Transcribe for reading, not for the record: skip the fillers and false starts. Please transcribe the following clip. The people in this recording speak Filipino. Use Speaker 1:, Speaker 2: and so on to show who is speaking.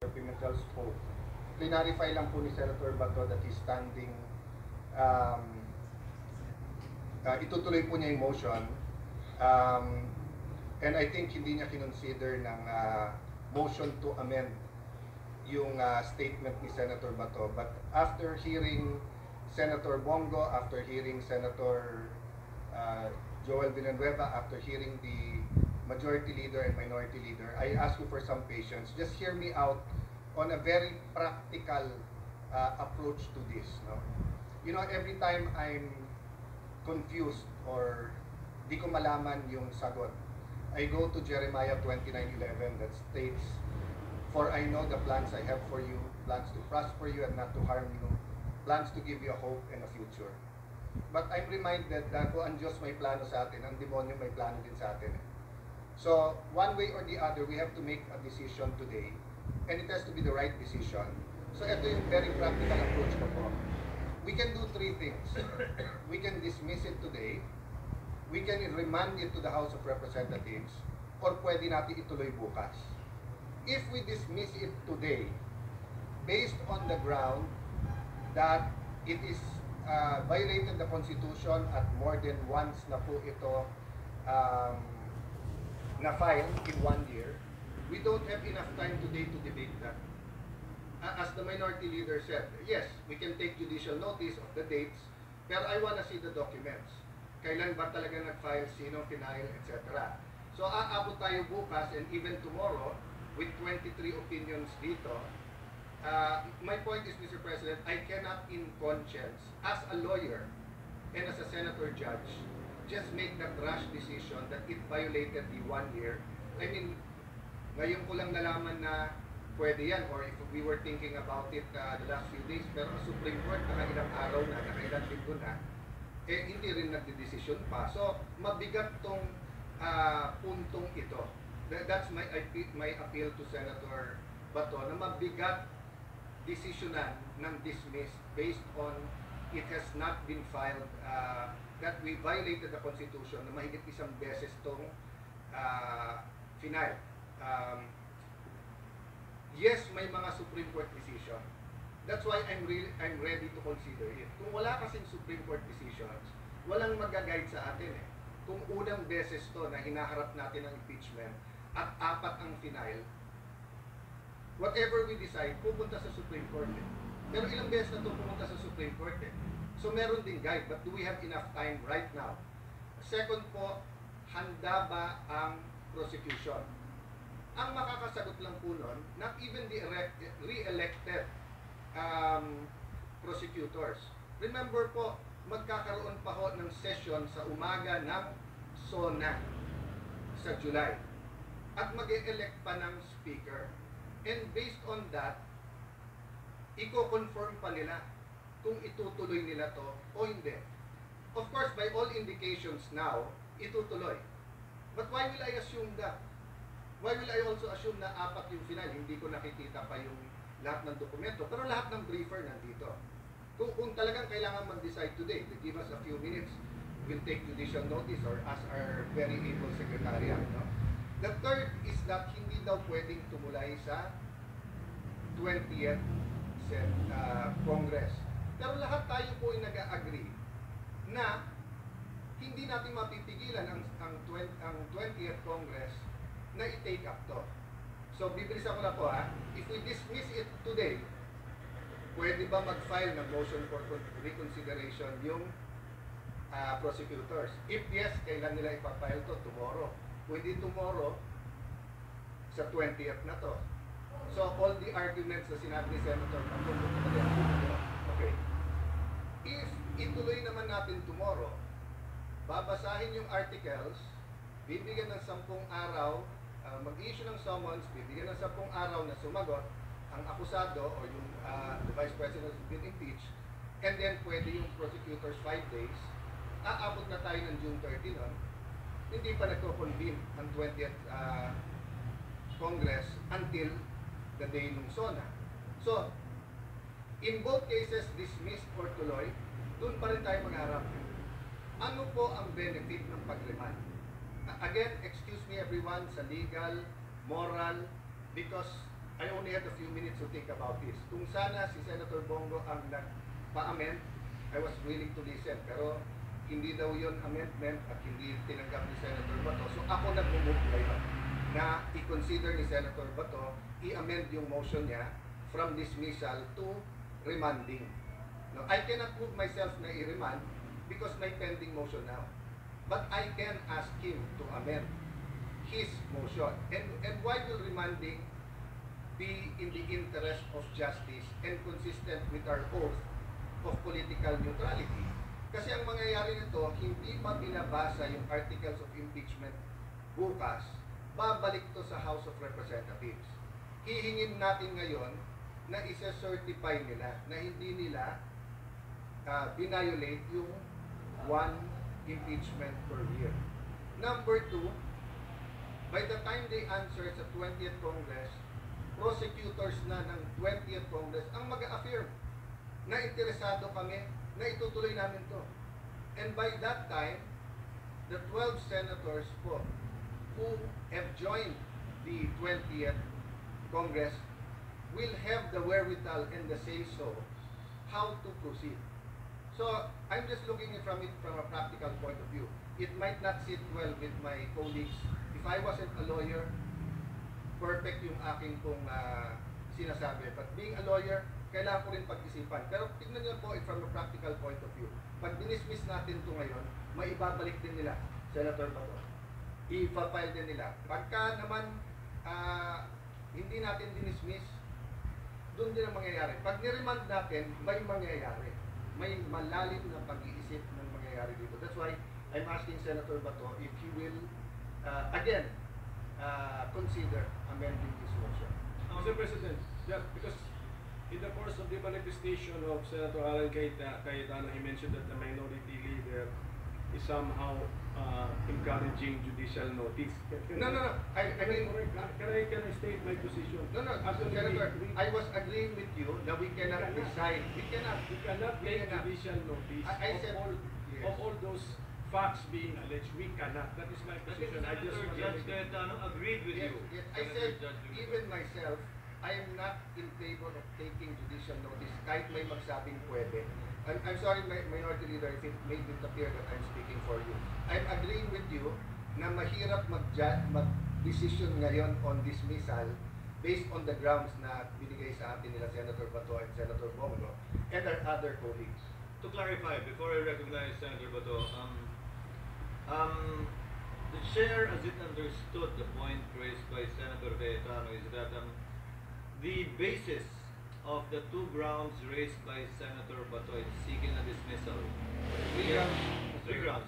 Speaker 1: Pimentel's oath. Clarify lang po ni Senator Bato that he's standing, itutuloy po niya yung motion. Um, and I think hindi niya kinonsider ng motion to amend yung statement ni Senator Bato. But after hearing Senator Bongo, after hearing Senator Joel Villanueva, after hearing the majority leader and minority leader, I ask you for some patience. Just hear me out on a very practical approach to this. No? You know, every time I'm confused or di ko malaman yung sagot, I go to Jeremiah 29:11 that states, "For I know the plans I have for you, plans to prosper you and not to harm you, plans to give you a hope and a future." But I'm reminded na kung ang Diyos may plano sa atin, ang demonyo may plano din sa atin. So, one way or the other, we have to make a decision today, and it has to be the right decision. So, ito yung very practical approach ko po. We can do three things. We can dismiss it today, we can remand it to the House of Representatives, or pwede natin ituloy bukas. If we dismiss it today, based on the ground that it is violated the Constitution at more than once na po ito na-file in 1 year, we don't have enough time today to debate that. As the minority leader said, yes, we can take judicial notice of the dates, pero I wanna see the documents. Kailan ba talaga nag-file, sino, final, etc. So aabot tayo bukas and even tomorrow with 23 opinions dito. My point is, Mr. President, I cannot in conscience, as a lawyer and as a senator judge, just make that rash decision that it violated the 1 year. I mean, ngayon ko lang nalaman na pwede yan, or if we were thinking about it the last few days, pero ang Supreme Court nakailang araw na, nakailang linggo na, eh hindi rin nagdedesisyon pa. So, mabigat tong puntong ito. That's my appeal to Senator Bato, na mabigat desisyonan ng dismiss based on it has not been filed, that we violated the Constitution na mahigit isang beses tong final. Yes, may mga Supreme Court decision. That's why I'm ready to consider it. Kung wala kasing Supreme Court decisions, walang mag-guide sa atin eh. Kung unang beses to na hinaharap natin ang impeachment at 4 ang final, whatever we decide, pupunta sa Supreme Court eh. Pero ilang beses na to pumunta sa Supreme Court eh. So meron din guide, but do we have enough time right now? Second po, handa ba ang prosecution? Ang makakasagot lang po nun, not even the re-elected prosecutors. Remember po, magkakaroon pa ho ng session sa umaga ng SONA sa July. At mag-e-elect pa ng speaker. And based on that, i-confirm pa nila kung itutuloy nila to o hindi. Of course, by all indications now, itutuloy. But why will I assume that? Why will I also assume na 4 yung final? Hindi ko nakikita pa yung lahat ng dokumento. Pero lahat ng briefer nandito. Kung talagang kailangan mag-decide today, to give us a few minutes, we'll take judicial notice or ask our very able secretariat. No? The third is that hindi daw pwedeng tumulay sa 20th Congress. Pero lahat tayo po ay nag-agree na hindi natin mapipigilan ang 20th Congress na i-take up to. So, bibilisan ko na po ha. If we dismiss it today, pwede ba mag-file ng motion for reconsideration yung prosecutors? If yes, kailan nila ipapile to? Tomorrow. Pwede tomorrow sa 20th na to. So, all the arguments na sinabi ni Senator okay. If ituloy naman natin tomorrow, babasahin yung articles, bibigyan ng 10 araw, mag-issue ng summons, bibigyan ng 10 araw na sumagot ang akusado o yung the Vice President has been impeached, and then pwede yung prosecutors 5 days, aabot na tayo ng June 30 nun, hindi pa nagko-convene ang 20th Congress until the day ng SONA. So, in both cases, dismissed or tuloy, doon pa rin tayo mag-harap. Ano po ang benefit ng pag-remand? Again, excuse me everyone sa legal, moral, because I only had a few minutes to think about this. Kung sana si Senator Bongo ang nagpa-amend, I was willing to listen. Pero hindi daw yun amendment at hindi tinanggap ni Senator Bato. So ako nag-move ngayon na i-consider ni Senator Bato, i-amend yung motion niya from dismissal to remanding. No, I cannot move myself na i-remand because may pending motion now. But I can ask him to amend his motion. And why will remanding be in the interest of justice and consistent with our oath of political neutrality? Kasi ang mangyayari nito, hindi pa binabasa yung articles of impeachment bukas, babalik to sa House of Representatives. Hihingin natin ngayon na isa-certify nila na hindi nila binayolate yung one impeachment per year. Number two, by the time they answer sa 20th Congress, prosecutors na ng 20th Congress ang mag-affirm na interesado kami na itutuloy namin to. And by that time, the 12 senators po who have joined the 20th Congress will have the wherewithal and the say-so how to proceed. So, I'm just looking from it from a practical point of view. It might not sit well with my colleagues. If I wasn't a lawyer, perfect yung aking pong sinasabi. But being a lawyer, kailangan ko rin pag-isipan. Pero tignan niyo po it from a practical point of view. Pag dinismiss natin ito ngayon, maibabalik din nila, Senator Bato. I-file din nila. Pagka naman hindi natin dinismiss, doon din ang mangyayari. Pag niremand natin, may mangyayari. May malalim na pag-iisip ng mangyayari dito. That's why I'm asking Senator Bato if he will, again, consider amending this motion.
Speaker 2: Mr. President, yeah, because in the course of the manifestation of Senator Alan Cayetano, he mentioned that the minority leader is somehow encouraging judicial notice.
Speaker 1: No. I mean,
Speaker 2: can I state my position?
Speaker 1: No. Senator, I was agreeing with you that we cannot decide. We cannot
Speaker 2: make judicial notice
Speaker 1: I said,
Speaker 2: of all those facts being alleged. We cannot. That is my position. I just want
Speaker 3: Judge
Speaker 2: to
Speaker 3: Cayetano agreed with you.
Speaker 1: Yes. I said, even myself, I am not in favor of taking judicial notice kahit may magsabing pwede. I'm sorry, minority leader, if it made it appear that I'm speaking for you. I'm agreeing with you na mahirap mag-decision ngayon on dismissal based on the grounds na binigay sa atin nila Senator Bato and Senator Bongo and our other colleagues.
Speaker 3: To clarify, before I recognize Senator Bato, the chair, as it understood the point raised by Senator Cayetano, is that the basis of the two grounds raised by Senator Bato in seeking a dismissal. Three grounds.